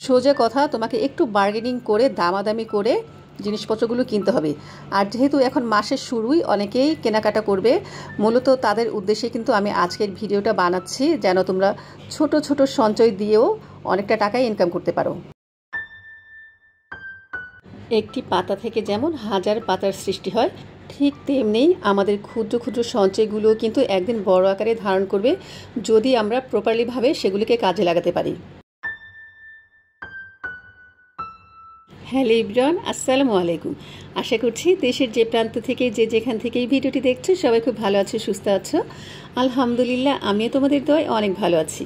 সোজা কথা, তোমাকে একটু বার্গেনিং করে দামাদামি করে জিনিসপত্রগুলো কিনতে হবে। আর যেহেতু এখন মাসের শুরুই, অনেকেই কেনাকাটা করবে, মূলত তাদের উদ্দেশ্যে কিন্তু আমি আজকের ভিডিওটা বানাচ্ছি, যেন তোমরা ছোট ছোট সঞ্চয় দিয়েও অনেকটা টাকাই ইনকাম করতে পারো। একটি পাতা থেকে যেমন হাজার পাতার সৃষ্টি হয়, ঠিক তেমনি আমাদের ক্ষুদ্র ক্ষুদ্র সঞ্চয়গুলো কিন্তু একদিন বড় আকারে ধারণ করবে, যদি আমরা প্রপারলিভাবে সেগুলিকে কাজে লাগাতে পারি। হ্যালো এভরিওয়ান, আসসালামু আলাইকুম। আশা করছি দেশের যে প্রান্ত থেকে যে যেখান থেকে এই ভিডিওটি দেখছো সবাই খুব ভালো আছো, সুস্থ আছো। আলহামদুলিল্লাহ, আমিও তোমাদের দোয়ায় অনেক ভালো আছি।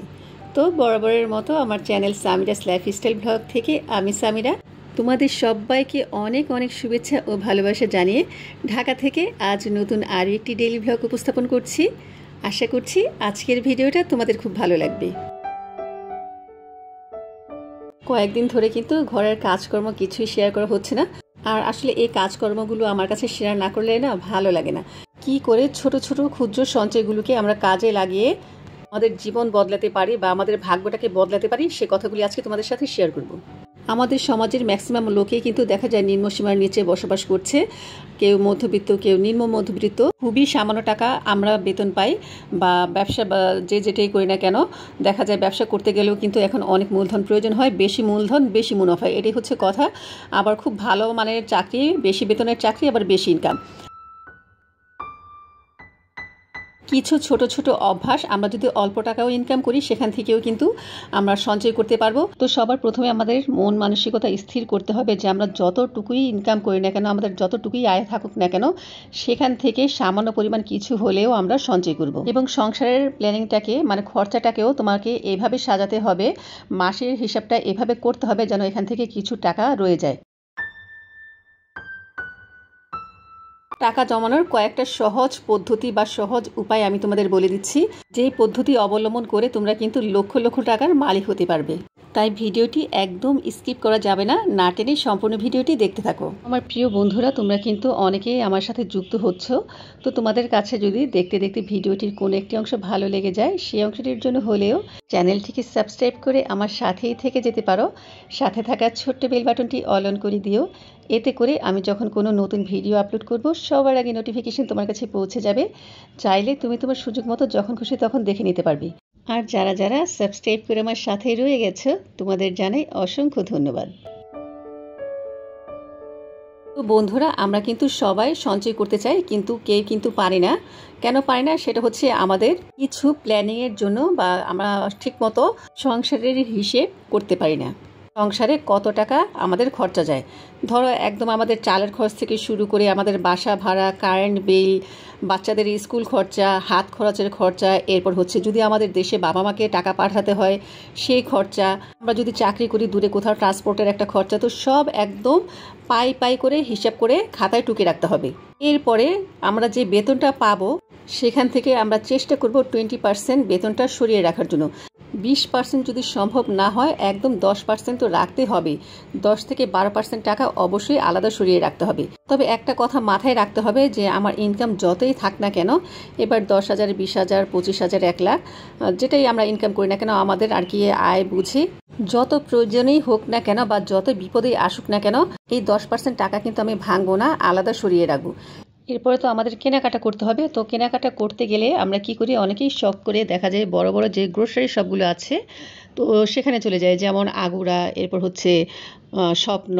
তো বরাবরের মতো আমার চ্যানেল সামিরাস লাইফস্টাইল ব্লগ থেকে আমি সামিরা তোমাদের সবাইকে অনেক অনেক শুভেচ্ছা ও ভালোবাসা জানিয়ে ঢাকা থেকে আজ নতুন আরও একটি ডেইলি ব্লগ উপস্থাপন করছি। আশা করছি আজকের ভিডিওটা তোমাদের খুব ভালো লাগবে। কয়েকদিন ধরে কিন্তু ঘরের কাজকর্ম কিছুই শেয়ার করা হচ্ছে না, আর আসলে এই কাজকর্মগুলো আমার কাছে শেয়ার না করলে না ভালো লাগে না। কি করে ছোট ছোট ক্ষুদ্র সঞ্চয়গুলোকে আমরা কাজে লাগিয়ে আমাদের জীবন বদলাতে পারি বা আমাদের ভাগ্যটাকে বদলাতে পারি, সে কথাগুলি আজকে তোমাদের সাথে শেয়ার করব। আমাদের সমাজের ম্যাক্সিমাম লোকেই কিন্তু দেখা যায় নিম্নসীমার নিচে বসবাস করছে, কেউ মধ্যবিত্ত, কেউ নিম্ন মধ্যবিত্ত। খুবই সামান্য টাকা আমরা বেতন পাই, বা ব্যবসা বা যে যেটাই করি না কেন, দেখা যায় ব্যবসা করতে গেলেও কিন্তু এখন অনেক মূলধন প্রয়োজন হয়, বেশি মূলধন বেশি মুনাফা, এটাই হচ্ছে কথা। আবার খুব ভালো মানের চাকরি, বেশি বেতনের চাকরি, আবার বেশি ইনকাম। কিছু ছোট ছোট অভ্যাস আমরা যদি অল্প টাকাও ইনকাম করি, সেখান থেকেও কিন্তু আমরা সঞ্চয় করতে পারবো। তো সবার প্রথমে আমাদের মন মানসিকতা স্থির করতে হবে যে আমরা যতটুকুই ইনকাম করি না কেন, আমাদের যতটুকুই আয় থাকুক না কেন, সেখান থেকে সামান্য পরিমাণ কিছু হলেও আমরা সঞ্চয় করব। এবং সংসারের প্ল্যানিংটাকে মানে খরচাটাকেও তোমাকে এভাবে সাজাতে হবে, মাসের হিসাবটা এভাবে করতে হবে যেন এখান থেকে কিছু টাকা রয়ে যায়। টাকা জমানোর কয়েকটা সহজ পদ্ধতি বা সহজ উপায় আমি তোমাদের বলে দিচ্ছি, যেই পদ্ধতি অবলম্বন করে তোমরা কিন্তু লক্ষ লক্ষ টাকার মালিক হতে পারবে। তাই ভিডিওটি একদম স্কিপ করা যাবে না, না টেনে সম্পূর্ণ ভিডিওটি দেখতে থাকো। আমার প্রিয় বন্ধুরা, তোমরা কিন্তু অনেকেই আমার সাথে যুক্ত হচ্ছ। তো তোমাদের কাছে যদি দেখতে দেখতে ভিডিওটির কোনো একটি অংশ ভালো লেগে যায়, সেই অংশটির জন্য হলেও চ্যানেলটিকে সাবস্ক্রাইব করে আমার সাথেই থেকে যেতে পারো। সাথে থাকা ছোট্ট বেল বাটনটি অল অন করে দিও, এতে করে আমি যখন কোনো নতুন ভিডিও আপলোড করব সবার আগে নোটিফিকেশন তোমার কাছে পৌঁছে যাবে। চাইলে তুমি তোমার সুযোগ মতো যখন খুশি তখন দেখে নিতে পারবে। আর যারা যারা সাবস্ক্রাইব করে আমার সাথেই রয়ে গেছো, তোমাদের জানাই অসংখ্য ধন্যবাদ। তো বন্ধুরা, আমরা কিন্তু সবাই সঞ্চয় করতে চাই, কিন্তু কেউ কিন্তু পারি না। কেন পারি না? সেটা হচ্ছে আমাদের কিছু প্ল্যানিংয়ের জন্য, বা আমরা ঠিকমতো সংসারের হিসেব করতে পারি না। সংসারে কত টাকা আমাদের খরচা যায়, ধরো একদম আমাদের চালের খরচ থেকে শুরু করে আমাদের বাসা ভাড়া, কারেন্ট বিল, বাচ্চাদের স্কুল খরচা, হাত খরচের খরচা, এরপর হচ্ছে যদি আমাদের দেশে বাবা মাকে টাকা পাঠাতে হয় সেই খরচা, আমরা যদি চাকরি করি দূরে কোথাও ট্রান্সপোর্টের একটা খরচা, তো সব একদম পাই পাই করে হিসাব করে খাতায় টুকে রাখতে হবে। এরপরে আমরা যে বেতনটা পাবো সেখান থেকে আমরা চেষ্টা করব 20% বেতনটা সরিয়ে রাখার জন্য। 20% যদি সম্ভব না হয়, একদম 10% তো রাখতে হবে। 10 থেকে 12% টাকা অবশ্যই আলাদা সরিয়ে রাখতে হবে। তবে একটা কথা মাথায় রাখতে হবে যে আমার ইনকাম যতই থাক না কেন, এবার 10,000, 20,000, 25,000, 1 লাখ, যেটাই আমরা ইনকাম করি না কেন, আমাদের আর কি আয় বুঝে যত প্রয়োজনেই হোক না কেন বা যত বিপদেই আসুক না কেন, এই 10% টাকা কিন্তু আমি ভাঙবো না, আলাদা সরিয়ে রাখবো। এরপরে তো আমাদের কেনাকাটা করতে হবে। তো কেনাকাটা করতে গেলে আমরা কি করি, অনেকেই শখ করে দেখা যায় বড় বড় যে গ্রোসারি শপগুলো আছে, তো সেখানে চলে যায়, যেমন আগুরা, এরপর হচ্ছে স্বপ্ন,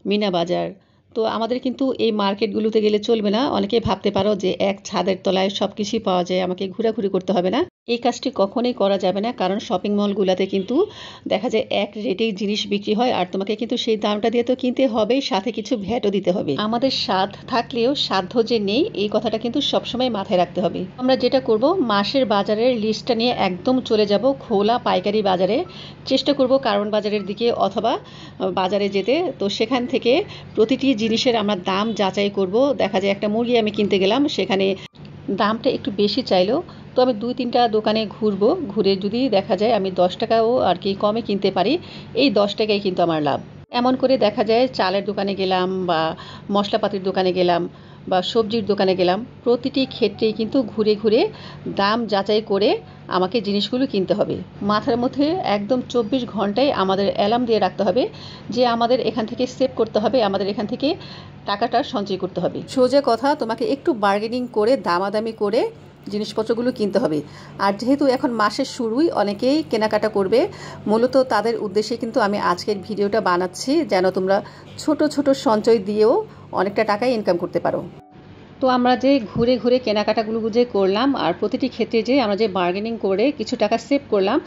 মিনা বাজার। তো আমাদের কিন্তু এই মার্কেটগুলোতে গেলে চলবে না। অনেকেই ভাবতে পারো যে এক ছাদের তলায় সব কিছুই পাওয়া যায়, আমাকে ঘোরাঘুরি করতে হবে না। এই কাজটি কখনোই করা যাবে না, কারণ শপিং মলগুলোতে কিন্তু দেখা যায় এক রেটেই জিনিস বিক্রি হয়, আর তোমাকে কিন্তু সেই দামটা দিয়ে তো কিনতে হবে, সাথে কিছু ভ্যাটও দিতে হবে। আমাদের স্বাদ থাকলেও সাধ্য যে নেই, এই কথাটা কিন্তু সবসময় মাথায় রাখতে হবে। আমরা যেটা করব, মাসের বাজারের লিস্টটা নিয়ে একদম চলে যাব খোলা পাইকারি বাজারে। চেষ্টা করব কারণ বাজারের দিকে অথবা বাজারে যেতে। তো সেখান থেকে প্রতিটি জিনিসের আমরা দাম যাচাই করব। দেখা যায় একটা মুরগি আমি কিনতে গেলাম, সেখানে দামটা একটু বেশি চাইলো, তো আমি 2-3টা দোকানে ঘুরবো, ঘুরে যদি দেখা যায় আমি 10 টাকাও আর কি কমে কিনতে পারি, এই 10 টাকাই কিন্তু আমার লাভ। এমন করে দেখা যায় চালের দোকানে গেলাম বা মশলাপাতির দোকানে গেলাম, বা সবজির দোকানে গেলাম, প্রতিটি ক্ষেত্রেই কিন্তু ঘুরে ঘুরে দাম যাচাই করে আমাকে জিনিসগুলো কিনতে হবে। মাথার মধ্যে একদম 24 ঘন্টায় আমাদের অ্যালার্ম দিয়ে রাখতে হবে যে আমাদের এখান থেকে সেভ করতে হবে, আমাদের এখান থেকে টাকাটা সঞ্চয় করতে হবে। সোজা কথা, তোমাকে একটু বার্গেনিং করে দামাদামি করে জিনিসপত্রগুলো কিনতে হবে। আর যেহেতু এখন মাসের শুরুই, অনেকেই কেনাকাটা করবে, মূলত তাদের উদ্দেশ্যে কিন্তু আমি আজকের ভিডিওটা বানাচ্ছি, যেন তোমরা ছোট ছোট সঞ্চয় দিয়েও অনেকটা টাকা ইনকাম করতে পারো। তো আমরা যে ঘুরে ঘুরে কেনাকাটাগুলো যে করলাম আর প্রতিটি ক্ষেত্রে যে আমরা যে বার্গেনিং করে কিছু টাকা সেভ করলাম,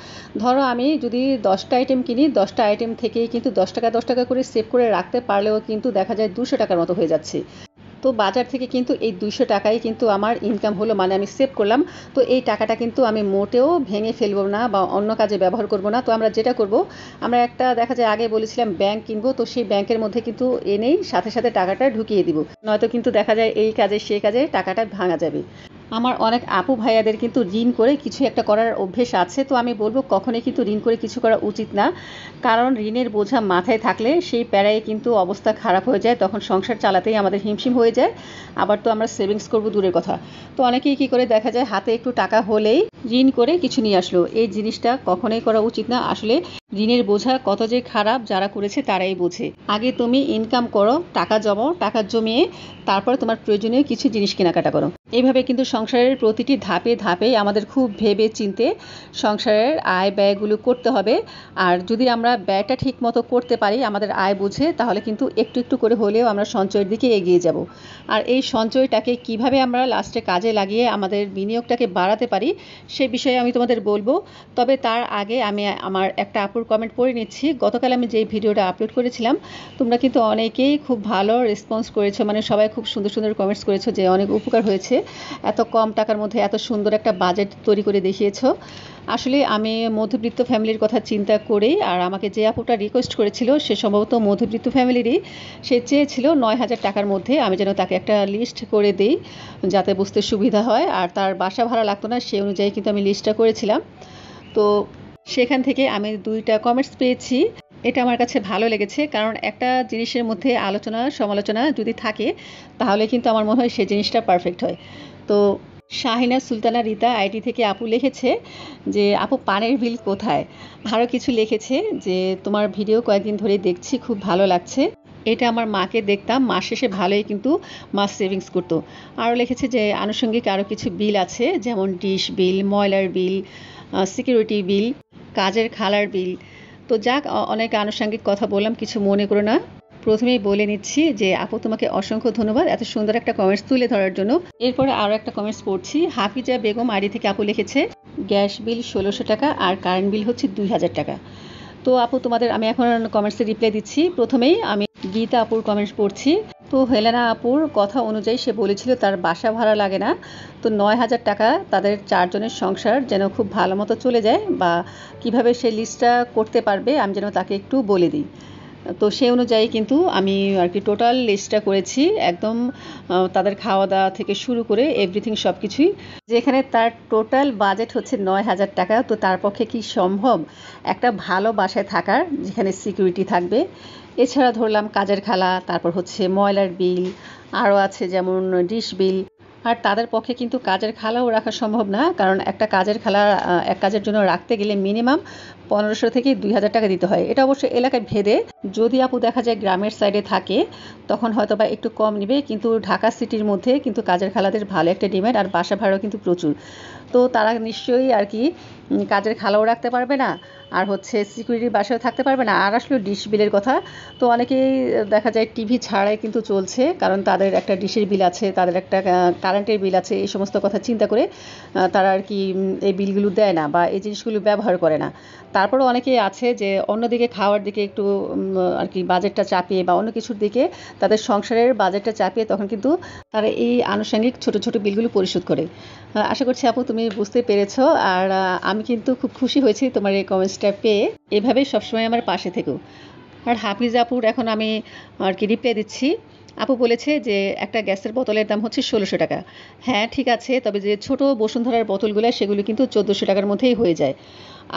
ধরো আমি যদি 10টা আইটেম কিনি, 10টা আইটেম থেকেই কিন্তু 10 টাকা করে সেভ করে রাখতে পারলেও কিন্তু দেখা যায় 200 টাকার মতো হয়ে যাচ্ছে। তো বাজার থেকে কিন্তু এই 200 টাকাই কিন্তু আমার ইনকাম হলো, মানে আমি সেভ করলাম। তো এই টাকাটা কিন্তু আমি মোটেও ভেঙে ফেলবো না বা অন্য কাজে ব্যবহার করব না। তো আমরা যেটা করব, আমরা একটা দেখা যায় আগে বলেছিলাম ব্যাংক কিনবো, তো সেই ব্যাংকের মধ্যে কিন্তু এনেই সাথে সাথে টাকাটা ঢুকিয়ে দিব, নয়তো কিন্তু দেখা যায় এই কাজে সেই কাজে টাকাটা ভাঙা যাবে। আমার অনেক আপু ভাইয়াদের কিন্তু ঋণ করে কিছু একটা করার অভ্যেস আছে, তো আমি বলবো কখনোই কিন্তু ঋণ করে কিছু করা উচিত না। কারণ ঋণের বোঝা মাথায় থাকলে সেই প্যারায় কিন্তু অবস্থা খারাপ হয়ে যায়, তখন সংসার চালাতেই আমাদের হিমশিম হয়ে যায়। আবার তো আমরা সেভিংস করবো দূরের কথা। তো অনেকেই কী করে, দেখা যায় হাতে একটু টাকা হলেই ঋণ করে কিছু নিয়ে আসলো। এই জিনিসটা কখনোই করা উচিত না। আসলে ঋণের বোঝা কত যে খারাপ যারা করেছে তারাই বোঝে। আগে তুমি ইনকাম করো, টাকা জমাও, টাকা জমিয়ে তারপরে তোমার প্রয়োজনীয় কিছু জিনিস কেনাকাটা করো। এইভাবে কিন্তু সংসারের প্রতিটি ধাপে ধাপে আমাদের খুব ভেবে চিন্তে সংসারের আয় ব্যয়গুলো করতে হবে। আর যদি আমরা ব্যয়টা ঠিক মতো করতে পারি আমাদের আয় বুঝে, তাহলে কিন্তু একটু একটু করে হলেও আমরা সঞ্চয়ের দিকে এগিয়ে যাব। আর এই সঞ্চয়টাকে কিভাবে আমরা লাস্টে কাজে লাগিয়ে আমাদের বিনিয়োগটাকে বাড়াতে পারি সে বিষয়ে আমি তোমাদের বলবো। তবে তার আগে আমি আমার একটা আপুর কমেন্ট পড়ে নিচ্ছি। গতকাল আমি যে ভিডিওটা আপলোড করেছিলাম, তোমরা কিন্তু অনেকেই খুব ভালো রেসপন্স করেছো, মানে সবাই খুব সুন্দর সুন্দর কমেন্টস করেছো যে অনেক উপকার হয়েছে, এত কম টাকার মধ্যে এত সুন্দর একটা বাজেট তৈরি করে দেখিয়েছো। আসলে আমি মধ্যবিত্ত ফ্যামিলির কথা চিন্তা করেই, আর আমাকে যে আপুটা রিকোয়েস্ট করেছিল সে সম্ভবত মধ্যবিত্ত ফ্যামিলিরই, সে চেয়েছিল 9,000 টাকার মধ্যে আমি যেন তাকে একটা লিস্ট করে দিই যাতে বুঝতে সুবিধা হয়, আর তার বাসা ভাড়া লাগতো না, সেই অনুযায়ী কিন্তু আমি লিস্টটা করেছিলাম। তো সেখান থেকে আমি 2টা কমেন্টস পেয়েছি। এটা আমার কাছে ভালো লেগেছে, কারণ একটা জিনিসের মধ্যে আলোচনা সমালোচনা যদি থাকে তাহলে কিন্তু আমার মনে হয় সেই জিনিসটা পারফেক্ট হয়। তো শাহিনা সুলতানা রিতা আইটি থেকে আপু লিখেছে যে আপু পানের বিল কোথায়, আরও কিছু লিখেছে যে তোমার ভিডিও কয়েকদিন ধরে দেখছি, খুব ভালো লাগছে। এটা আমার মাকে দেখতাম, মাস শেষে ভালোই কিন্তু মা সেভিংস করতো। আরও লিখেছে যে আনুষঙ্গিক আরও কিছু বিল আছে, যেমন ডিশ বিল, ময়লার বিল, সিকিউরিটি বিল, কাজের খালার বিল। তো যাক, অনেক আনুষঙ্গিক কথা বললাম, কিছু মনে করো না। প্রথমেই বলে নিচ্ছি যে আপু তোমাকে অসংখ্য ধন্যবাদ এত সুন্দর একটা কমেন্টস তুলে ধরার জন্য। এরপরে আরও একটা কমেন্টস পড়ছি। হাফিজা বেগম আইডি থেকে আপু লিখেছে গ্যাস বিল 1600 টাকা আর কারেন্ট বিল হচ্ছে 2000 টাকা। তো আপু তোমাদের আমি এখন কমেন্টসে রিপ্লাই দিচ্ছি। প্রথমেই আমি গীতা আপুর কমেন্টস পড়ছি। তো হেলেনা আপুর কথা অনুযায়ী সে বলেছিল তার বাসা ভাড়া লাগে না, তো 9,000 টাকা তাদের 4 জনের সংসার যেন খুব ভালো মতো চলে যায়, বা কিভাবে সে লিস্টটা করতে পারবে আমি যেন তাকে একটু বলে দিই। তো সেই অনুযায়ী কিন্তু আমি আর কি টোটাল লিস্টটা করেছি, একদম তাদের খাওয়া দাওয়া থেকে শুরু করে এভরিথিং সব কিছুই, যেখানে তার টোটাল বাজেট হচ্ছে 9,000 টাকা। তো তার পক্ষে কি সম্ভব একটা ভালো বাসায় থাকার, যেখানে সিকিউরিটি থাকবে? এছাড়া ধরলাম কাজের খালা, তারপর হচ্ছে ময়লার বিল, আরও আছে যেমন ডিশ বিল। আর তাদের পক্ষে কিন্তু কাজের খালাও রাখা সম্ভব না, কারণ একটা কাজের খালা এক কাজের জন্য রাখতে গেলে মিনিমাম 1500 থেকে 2000 টাকা দিতে হয়। এটা অবশ্যই এলাকায় ভেদে, যদি আপু দেখা যায় গ্রামের সাইডে থাকে তখন হয়তো বা একটু কম নেবে, কিন্তু ঢাকা সিটির মধ্যে কিন্তু কাজের খালাদের ভালো একটা ডিমান্ড, আর বাসা ভাড়াও কিন্তু প্রচুর। তো তারা নিশ্চয়ই আর কি কাজের খালাও রাখতে পারবে না, আর হচ্ছে সিকিউরিটির বাসায়ও থাকতে পারবে না। আর আসলে ডিশ বিলের কথা, তো অনেকেই দেখা যায় টিভি ছাড়াই কিন্তু চলছে, কারণ তাদের একটা ডিশের বিল আছে, তাদের একটা কারেন্টের বিল আছে, এই সমস্ত কথা চিন্তা করে তারা আর কি এই বিলগুলো দেয় না বা এই জিনিসগুলো ব্যবহার করে না। তারপরেও অনেকেই আছে যে অন্যদিকে খাওয়ার দিকে একটু আর কি বাজেটটা চাপিয়ে, বা অন্য কিছুর দিকে তাদের সংসারের বাজেটটা চাপিয়ে তখন কিন্তু তারা এই আনুষঙ্গিক ছোট ছোট বিলগুলো পরিশোধ করে। আশা করছি আপু তুমি বুঝতে পেরেছো, আর আমি কিন্তু খুব খুশি হয়েছি তোমার এই কমেন্টসটা পেয়ে। এভাবেই সবসময় আমার পাশে থেকো। আর হাফিজ আপুর এখন আমি আর কি রিপ্লাই দিচ্ছি। আপু বলেছে যে একটা গ্যাসের বোতলের দাম হচ্ছে 1600 টাকা। হ্যাঁ ঠিক আছে, তবে যে ছোটো বসুন্ধরার বোতলগুলো সেগুলো কিন্তু 1400 টাকার মধ্যেই হয়ে যায়।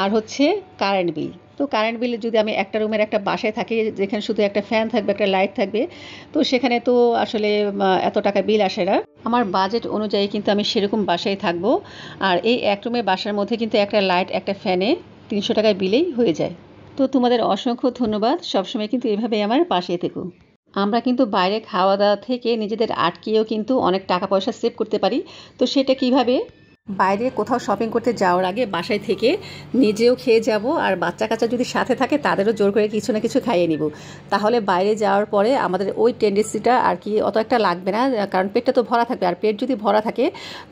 আর হচ্ছে কারেন্ট বিল, তো কারেন্ট বিল যদি আমি একটা রুমের একটা বাসায় থাকি যেখানে শুধু একটা ফ্যান থাকবে, একটা লাইট থাকবে, তো সেখানে তো আসলে এত টাকা বিল আসে না। আমার বাজেট অনুযায়ী কিন্তু আমি সেরকম বাসায় থাকবো। আর এই এক রুমের বাসার মধ্যে কিন্তু একটা লাইট, একটা ফ্যানে 300 টাকায় বিলেই হয়ে যায়। তো তোমাদের অসংখ্য ধন্যবাদ, সবসময় কিন্তু এভাবেই আমার পাশে থেকো। আমরা কিন্তু বাইরে খাওয়া দাওয়া থেকে নিজেদের আটকিয়েও কিন্তু অনেক টাকা পয়সা সেভ করতে পারি। তো সেটা কিভাবে? বাইরে কোথাও শপিং করতে যাওয়ার আগে বাসায় থেকে নিজেও খেয়ে যাব, আর বাচ্চা কাচ্চা যদি সাথে থাকে তাদেরও জোর করে কিছু না কিছু খাইয়ে নিব। তাহলে বাইরে যাওয়ার পরে আমাদের ওই টেন্ডেন্সিটা আর কি অত একটা লাগবে না, কারণ পেটটা তো ভরা থাকবে। আর পেট যদি ভরা থাকে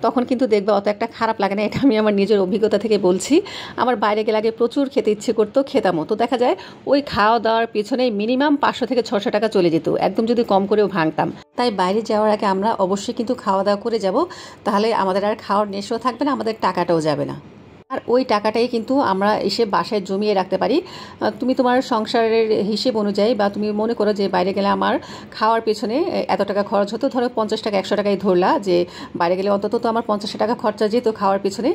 তখন কিন্তু দেখবে অত একটা খারাপ লাগে না। এটা আমি আমার নিজের অভিজ্ঞতা থেকে বলছি। আমার বাইরে গেলে আগে প্রচুর খেতে ইচ্ছে করতো, খেতামও। তো দেখা যায় ওই খাওয়া দাওয়ার পেছনে মিনিমাম 500 থেকে 600 টাকা চলে যেত, একদম যদি কম করেও ভাঙতাম। তাই বাইরে যাওয়ার আগে আমরা অবশ্যই কিন্তু খাওয়া দাওয়া করে যাব, তাহলে আমাদের আর খাওয়ার নেশাও থাকবে না, আমাদের টাকাটাও যাবে না। আর ওই টাকাটাই কিন্তু আমরা এসে বাসায় জমিয়ে রাখতে পারি। তুমি তোমার সংসারের হিসেব অনুযায়ী, বা তুমি মনে করো যে বাইরে গেলে আমার খাওয়ার পেছনে এত টাকা খরচ হতো, ধরো 50 টাকা 100 টাকাই ধরলা, যে বাইরে গেলে অন্তত তো আমার 50 টাকা খরচা যেত খাওয়ার পেছনে।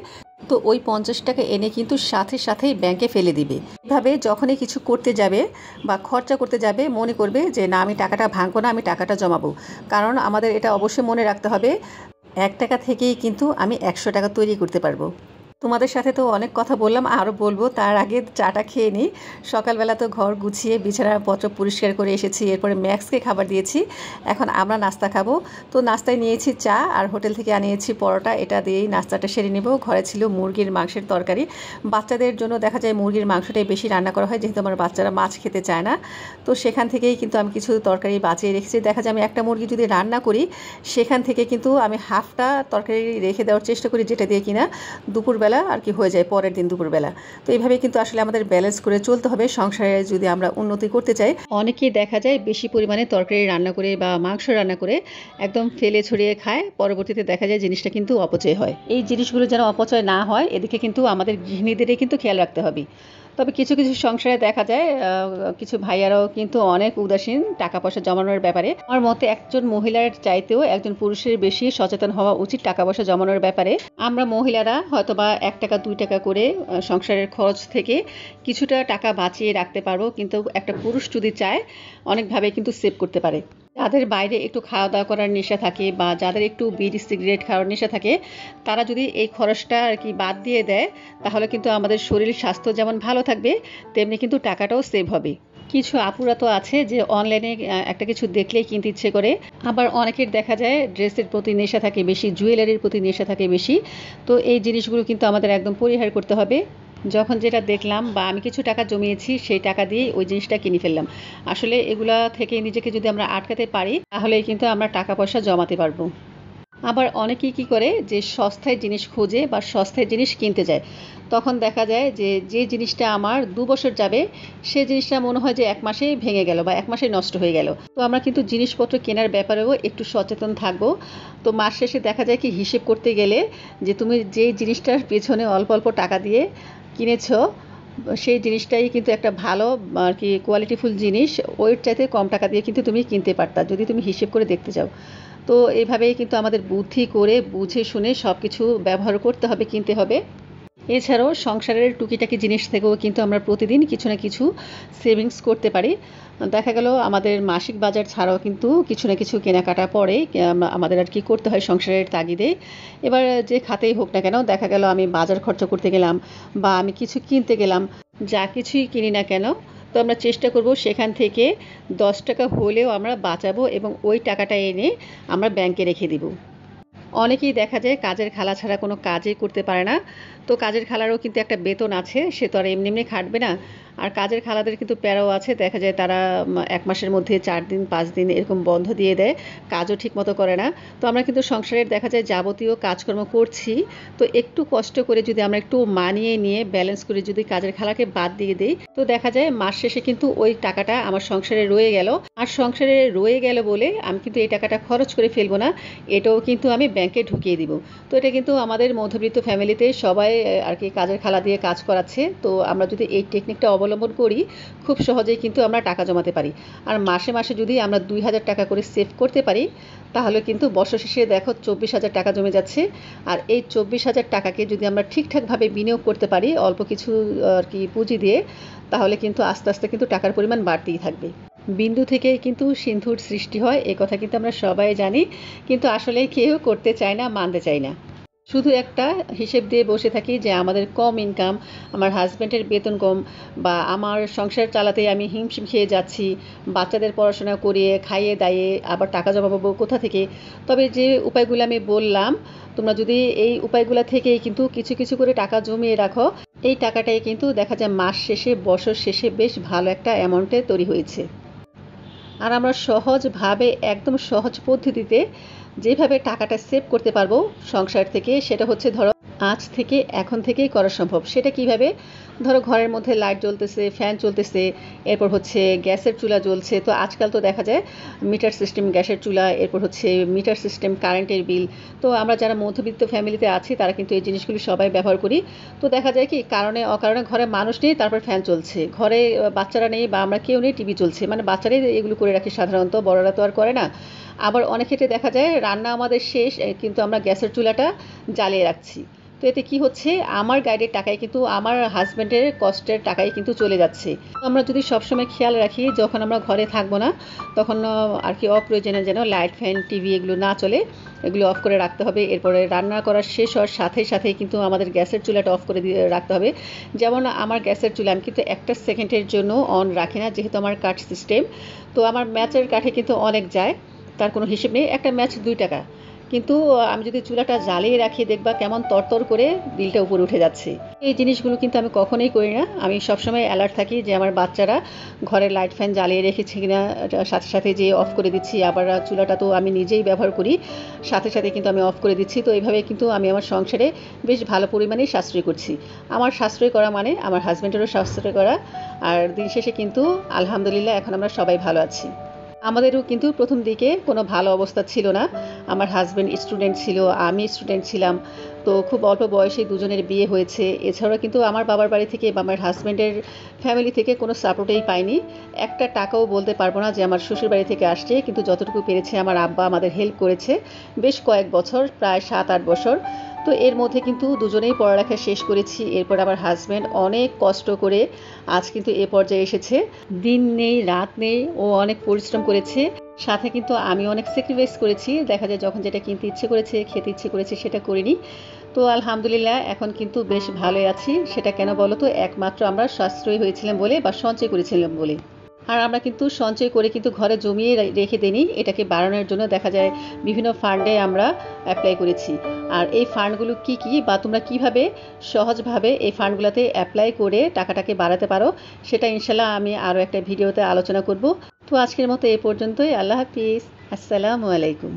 তো ওই 50 টাকা এনে কিন্তু সাথে সাথেই ব্যাংকে ফেলে দিবে। এভাবে যখনই কিছু করতে যাবে বা খরচা করতে যাবে, মনে করবে যে না, আমি টাকাটা ভাঙবো না, আমি টাকাটা জমাবো। কারণ আমাদের এটা অবশ্যই মনে রাখতে হবে, 1 টাকা থেকেই কিন্তু আমি 100 টাকা তৈরি করতে পারবো। তোমাদের সাথে তো অনেক কথা বললাম, আরও বলবো, তার আগে চাটা খেয়ে নিই। সকালবেলা তো ঘর গুছিয়ে বিছানাপত্র পরিষ্কার করে এসেছি, এরপরে ম্যাক্সকে খাবার দিয়েছি। এখন আমরা নাস্তা খাবো। তো নাস্তায় নিয়েছি চা, আর হোটেল থেকে আনিয়েছি পরোটা। এটা দিয়েই নাস্তাটা সেরে নেব। ঘরে ছিল মুরগির মাংসের তরকারি। বাচ্চাদের জন্য দেখা যায় মুরগির মাংসটাই বেশি রান্না করা হয়, যেহেতু আমার বাচ্চারা মাছ খেতে চায় না। তো সেখান থেকেই কিন্তু আমি কিছু তরকারি বাঁচিয়ে রেখেছি। দেখা যায় আমি একটা মুরগি যদি রান্না করি, সেখান থেকে কিন্তু আমি হাফটা তরকারি রেখে দেওয়ার চেষ্টা করি, যেটা দিয়ে কিনা দুপুরবেলা আর কি হয়ে যায় পরের দিন দুপুরবেলা। তো এইভাবে কিন্তু আসলে আমাদের ব্যালেন্স করে চলতে হবে সংসারে যদি আমরা উন্নতি করতে চাই। অনেকেই দেখা যায় বেশি পরিমাণে তরকারি রান্না করে বা মাংস রান্না করে একদম ফেলে ছড়িয়ে খায়, পরবর্তীতে দেখা যায় জিনিসটা কিন্তু অপচয় হয়। এই জিনিসগুলো যেন অপচয় না হয়, এদিকে কিন্তু আমাদের গৃহিণীদেরই কিন্তু খেয়াল রাখতে হবে। তবে কিছু কিছু সংসারে দেখা যায় কিছু ভাইয়ারাও কিন্তু অনেক উদাসীন টাকা পয়সা জমানোর ব্যাপারে। আমার মতে একজন মহিলার চাইতেও একজন পুরুষের বেশি সচেতন হওয়া উচিত টাকা পয়সা জমানোর ব্যাপারে। আমরা মহিলারা হয়তোবা 1 টাকা 2 টাকা করে সংসারের খরচ থেকে কিছুটা টাকা বাঁচিয়ে রাখতে পারবো, কিন্তু একটা পুরুষ যদি চায় অনেকভাবে কিন্তু সেভ করতে পারে। যাদের বাইরে একটু খাওয়া দাওয়া করার নেশা থাকে, বা যাদের একটু বিড়ি সিগারেট খাওয়ার নেশা থাকে, তারা যদি এই খরচটা আর কি বাদ দিয়ে দেয়, তাহলে কিন্তু আমাদের শরীর স্বাস্থ্য যেমন ভালো থাকবে, তেমনি কিন্তু টাকাটাও সেভ হবে। কিছু আপুরা তো আছে যে অনলাইনে একটা কিছু দেখলেই কিনতে ইচ্ছে করে। আবার অনেকের দেখা যায় ড্রেসের প্রতি নেশা থাকে বেশি, জুয়েলারির প্রতি নেশা থাকে বেশি। তো এই জিনিসগুলো কিন্তু আমাদের একদম পরিহার করতে হবে। যখন যেটা দেখলাম বা আমি কিছু টাকা জমিয়েছি, সেই টাকা দিয়ে ওই জিনিসটা কিনে ফেললাম। আসলে এগুলা থেকে নিজেকে যদি আমরা আটকাতে পারি, তাহলে কিন্তু আমরা টাকা পয়সা জমাতে পারবো। আবার অনেকেই কী করে, যে সস্তায় জিনিস খোঁজে বা সস্তায় জিনিস কিনতে যায়। তখন দেখা যায় যে যে জিনিসটা আমার 2 বছর যাবে, সে জিনিসটা মনে হয় যে 1 মাসেই ভেঙে গেল বা 1 মাসেই নষ্ট হয়ে গেল। তো আমরা কিন্তু জিনিসপত্র কেনার ব্যাপারেও একটু সচেতন থাকবো। তো মাস শেষে দেখা যায় কি, হিসেব করতে গেলে যে তুমি যে জিনিসটার পেছনে অল্প অল্প টাকা দিয়ে কিনেছো, সেই জিনিসটাই কিন্তু একটা ভালো আর কি কোয়ালিটিফুল জিনিস, ওর চাইতে কম টাকা দিয়ে কিন্তু তুমি কিনতে পারতা, যদি তুমি হিসেব করে দেখতে যাও। তো এইভাবেই কিন্তু আমাদের বুদ্ধি করে বুঝে শুনে সব কিছু ব্যবহার করতে হবে, কিনতে হবে। এছাড়াও সংসারের টুকিটাকি জিনিস থেকেও কিন্তু আমরা প্রতিদিন কিছু না কিছু সেভিংস করতে পারি। দেখা গেল আমাদের মাসিক বাজার ছাড়াও কিন্তু কিছু না কিছু কেনাকাটা পড়ে, আমাদের আর কি করতে হয় সংসারের তাগিদে। এবার যে খাতেই হোক না কেন, দেখা গেল আমি বাজার খরচা করতে গেলাম বা আমি কিছু কিনতে গেলাম, যা কিছুই কিনি না কেন, তো আমরা চেষ্টা করব সেখান থেকে 10 টাকা হলেও আমরা বাঁচাবো, এবং ওই টাকাটা এনে আমরা ব্যাংকে রেখে দিব। অনেকেই দেখা যায় কাজের খালা ছাড়া কোনো কাজই করতে পারে না। তো কাজের খালারও কিন্তু একটা বেতন আছে, সে তো আর এমনি এমনি খাটবে না। আর কাজের খালাদের কিন্তু প্যারাও আছে, দেখা যায় তারা 1 মাসের মধ্যে 4 দিন 5 দিন এরকম বন্ধ দিয়ে দেয়, কাজও ঠিকমতো করে না। তো আমরা কিন্তু সংসারের দেখা যায় যাবতীয় কাজকর্ম করছি, তো একটু কষ্ট করে যদি আমরা একটু মানিয়ে নিয়ে ব্যালেন্স করে যদি কাজের খালাকে বাদ দিয়ে দিই, তো দেখা যায় মাস শেষে কিন্তু ওই টাকাটা আমার সংসারে রয়ে গেল। আর সংসারে রয়ে গেল বলে আমি কিন্তু এই টাকাটা খরচ করে ফেলবো না, এটাও কিন্তু আমি ব্যাংকে ঢুকিয়ে দিব। তো এটা কিন্তু আমাদের মধ্যবিত্ত ফ্যামিলিতে সবাই আর কি কাজের খালা দিয়ে কাজ করাচ্ছে। তো আমরা যদি এই টেকনিকটা অবলম্বন অবলম্বন করি খুব সহজেই কিন্তু আমরা টাকা জমাতে পারি। আর মাসে মাসে যদি আমরা 2,000 টাকা করে সেভ করতে পারি তাহলে কিন্তু বছর শেষে দেখো 24,000 টাকা জমে যাচ্ছে। আর এই 24,000 টাকাকে যদি আমরা ঠিকঠাকভাবে বিনিয়োগ করতে পারি অল্প কিছু আর কি পুঁজি দিয়ে, তাহলে কিন্তু আস্তে আস্তে কিন্তু টাকার পরিমাণ বাড়তেই থাকবে। বিন্দু থেকেই কিন্তু সিন্ধুর সৃষ্টি হয়, এ কথা কিন্তু আমরা সবাই জানি, কিন্তু আসলে কেউ করতে চায় না, মানতে চায় না। শুধু একটা হিসেব দিয়ে বসে থাকি যে আমাদের কম ইনকাম, আমার হাজব্যান্ডের বেতন কম, বা আমার সংসার চালাতে আমি হিমশিম খেয়ে যাচ্ছি, বাচ্চাদের পড়াশোনা করিয়ে খাইয়ে দাইয়ে আবার টাকা জমাবো কোথা থেকে। তবে যে উপায়গুলো আমি বললাম, তোমরা যদি এই উপায়গুলো থেকেই কিন্তু কিছু কিছু করে টাকা জমিয়ে রাখো, এই টাকাটাই কিন্তু দেখা যায় মাস শেষে বছর শেষে বেশ ভালো একটা অ্যামাউন্টে তৈরি হয়েছে। আর আমরা সহজভাবে একদম সহজ পদ্ধতিতে যেভাবে টাকাটা সেভ করতে পারবো সংসার থেকে, সেটা হচ্ছে ধরো আজ থেকে এখন থেকেই করা সম্ভব। সেটা কিভাবে? ধরো ঘরের মধ্যে লাইট জ্বলতেছে, ফ্যান চলতেছে, এরপর হচ্ছে গ্যাসের চুলা জ্বলছে, তো আজকাল তো দেখা যায় মিটার সিস্টেম গ্যাসের চুলা, এরপর হচ্ছে মিটার সিস্টেম কারেন্টের বিল। তো আমরা যারা মধ্যবিত্ত ফ্যামিলিতে আছি তারা কিন্তু এই জিনিসগুলি সবাই ব্যবহার করি। তো দেখা যায় কি কারণে অকারণে ঘরে মানুষ নেই, তারপর ফ্যান চলছে, ঘরে বাচ্চারা নেই বা আমরা কেউ নেই, টিভি চলছে, মানে বাচ্চারাই এগুলো করে রাখি সাধারণত, বড়রা তো আর করে না। আবার অনেক ক্ষেত্রে দেখা যায় রান্না আমাদের শেষ কিন্তু আমরা গ্যাসের চুলাটা জ্বালিয়ে রাখছি। তো এতে কি হচ্ছে, আমার গাইডের টাকায় কিন্তু আমার হাজব্যান্ডের কষ্টের টাকাই কিন্তু চলে যাচ্ছে। তো আমরা যদি সবসময় খেয়াল রাখি যখন আমরা ঘরে থাকবো না তখন আর কি অপ্রয়োজনে যেন লাইট ফ্যান টিভি এগুলো না চলে, এগুলো অফ করে রাখতে হবে। এরপরে রান্না করার শেষ হওয়ার সাথে সাথেই কিন্তু আমাদের গ্যাসের চুলাটা অফ করে দিয়ে রাখতে হবে। যেমন আমার গ্যাসের চুলা আমি কিন্তু একটা সেকেন্ডের জন্য অন রাখি না, যেহেতু আমার কাঠ সিস্টেম। তো আমার ম্যাচের কাঠে কিন্তু অনেক যায়, তার কোনো হিসেব নেই, একটা ম্যাচ 2 টাকা। কিন্তু আমি যদি চুলাটা জ্বালিয়ে রাখি দেখবা কেমন তরতর করে বিলটা উপরে উঠে যাচ্ছে। এই জিনিসগুলো কিন্তু আমি কখনোই করি না। আমি সবসময় অ্যালার্ট থাকি যে আমার বাচ্চারা ঘরের লাইট ফ্যান জ্বালিয়ে রেখেছে কিনা, সাথে সাথে যে অফ করে দিচ্ছি। আবার চুলাটা তো আমি নিজেই ব্যবহার করি, সাথে সাথে কিন্তু আমি অফ করে দিচ্ছি। তো এইভাবে কিন্তু আমি আমার সংসারে বেশ ভালো পরিমাণেই সাশ্রয় করছি। আমার সাশ্রয় করা মানে আমার হাজব্যান্ডেরও সাশ্রয় করা। আর দিন শেষে কিন্তু আলহামদুলিল্লাহ এখন আমরা সবাই ভালো আছি। আমাদেরও কিন্তু প্রথম দিকে কোনো ভালো অবস্থা ছিল না। আমার হাজব্যান্ড স্টুডেন্ট ছিল, আমি স্টুডেন্ট ছিলাম। তো খুব অল্প বয়সে দুজনের বিয়ে হয়েছে। এছাড়াও কিন্তু আমার বাবার বাড়ি থেকে বা আমার হাজব্যান্ডের ফ্যামিলি থেকে কোনো সাপোর্টেই পাইনি। একটা টাকাও বলতে পারবো না যে আমার শ্বশুর বাড়ি থেকে আসছে, কিন্তু যতটুকু পেরেছে আমার আব্বা আমাদের হেল্প করেছে বেশ কয়েক বছর, প্রায় 7-8 বছর। তো এর মধ্যে কিন্তু দুজনেই পড়ালেখা শেষ করেছি। এরপর আমার হাজব্যান্ড অনেক কষ্ট করে আজ কিন্তু এ পর্যায়ে এসেছে। দিন নেই রাত নেই, ও অনেক পরিশ্রম করেছে, সাথে কিন্তু আমি অনেক স্যাক্রিফাইস করেছি। দেখা যায় যখন যেটা কিনতে ইচ্ছে করেছে, খেতে ইচ্ছে করেছে সেটা করিনি। তো আলহামদুলিল্লাহ এখন কিন্তু বেশ ভালোই আছি। সেটা কেন বলো তো, একমাত্র আমরা সাশ্রয়ী হয়েছিলাম বলে বা সঞ্চয় করেছিলাম বলে। আর আমরা কিন্তু সঞ্চয় করে কিন্তু ঘরে জমিয়ে রেখে দিইনি, এটাকে বাড়ানোর জন্য দেখা যায় বিভিন্ন ফান্ডে আমরা অ্যাপ্লাই করেছি। আর এই ফান্ডগুলো কি কি বা তোমরা কিভাবে সহজভাবে এই ফান্ডগুলোতে অ্যাপ্লাই করে টাকাটাকে বাড়াতে পারো, সেটা ইনশাল্লাহ আমি আরও একটা ভিডিওতে আলোচনা করব। তো আজকের মতো এ পর্যন্তই। আল্লাহ হাফিজ, আসসালামু আলাইকুম।